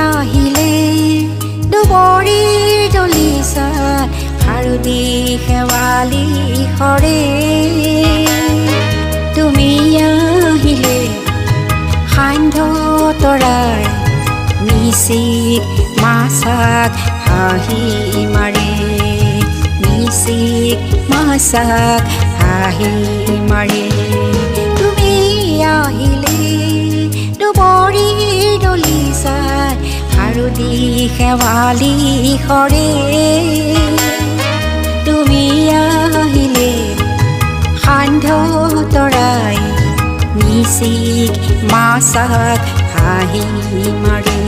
আহিলে দুবৰিৰ দলিচাত শাৰদী শেৱালি সৰে তুমি আহিলে সান্ধ্য তৰাৰ নিশিত মাছাক হাঁহি মাৰে নিশিত মাছাক হাঁহি মাৰে তুমি আহিলে দুবৰিৰ দলিচাত শাৰদী শেৱালি সৰে তুমি আহিলে সান্ধ্য তৰাই নিশিত মাছাক হাঁহি মাৰে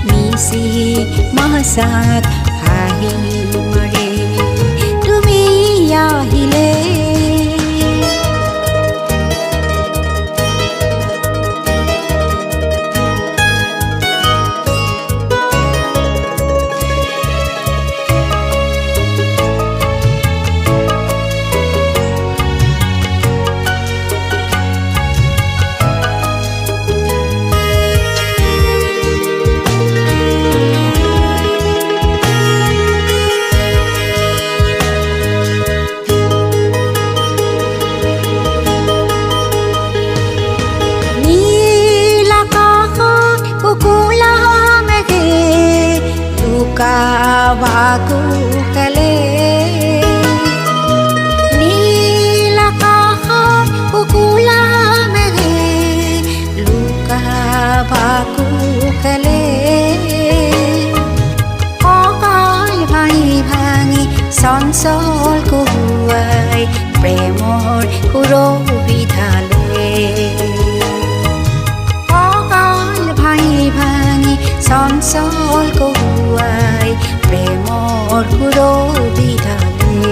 নিশিত মাছাক হাঁহি মাৰে তুমি আহিলে বাকু খেলে নীল আকাশত কুকুলা মেঘে লুকা বাকু খেলে কঁকাল ভাঙি ভাঙি চঞ্চল কহুৱাই প্ৰেমৰ সুৰভিধালে কঁকাল ভাঙি ভাঙি চঞ্চল কহুৱাই প্ৰেমৰ সুৰভিধালে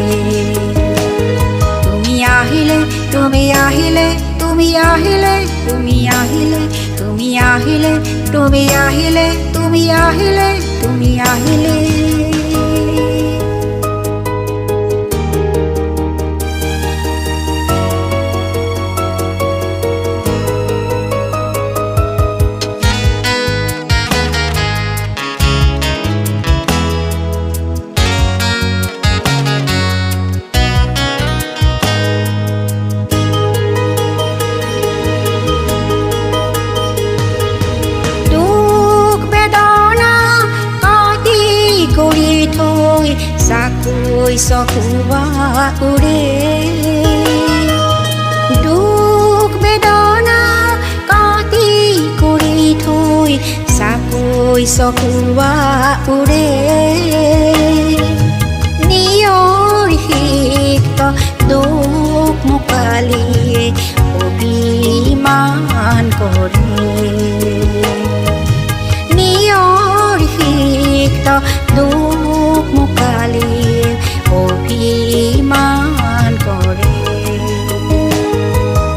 তুমি আহিলে তুমি আহিলে তুমি আহিলে তুমি আহিলে তুমি আহিলে তুমি আহিলে তুমি আহিলে তুমি আহিলে চাকৈ চকুৱা উৰে দুখ বেদনা কাটি কৰি থৈ চাকৈ চকুৱা উৰে নিয়ৰ সিক্ত দুখ মুকালিয়ে অভিমান কৰে নিয়ৰ সিক্ত দুখ মুকালিয়ে অভিমান কৰে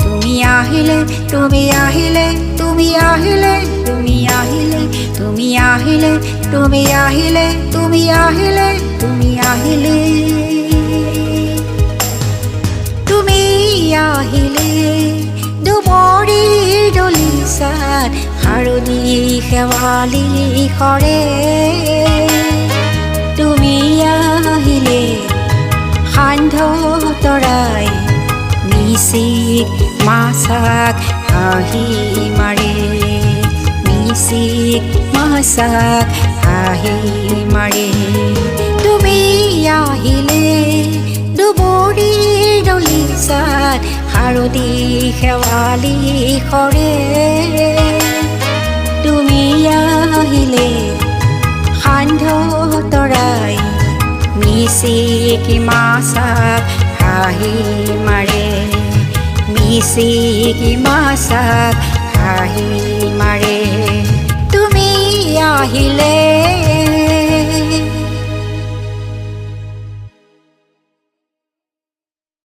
তুমি আহিলে তুমি আহিলে তুমি আহিলে তুমি আহিলে তুমি আহিলে তুমি আহিলে তুমি আহিলে তুমি আহিলে তুমি আহিলে দুবৰিৰ দলিচাত শাৰদী শেৱালি সৰে তুমি আহিলে সান্ধ্য তৰাই নিশিত মাছাক হাঁহি মাৰে নিশিত মাছাক হাঁহি মাৰে তুমি আহিলে দুবৰিৰ দলিচাত শাৰদী শেৱালি সৰে তুমি আহিলে সান্ধ্য তৰাই নিশিত মাছাক হাঁহি মাৰে নিশিত মাছাক হাঁহি মাৰে তুমি আহিলে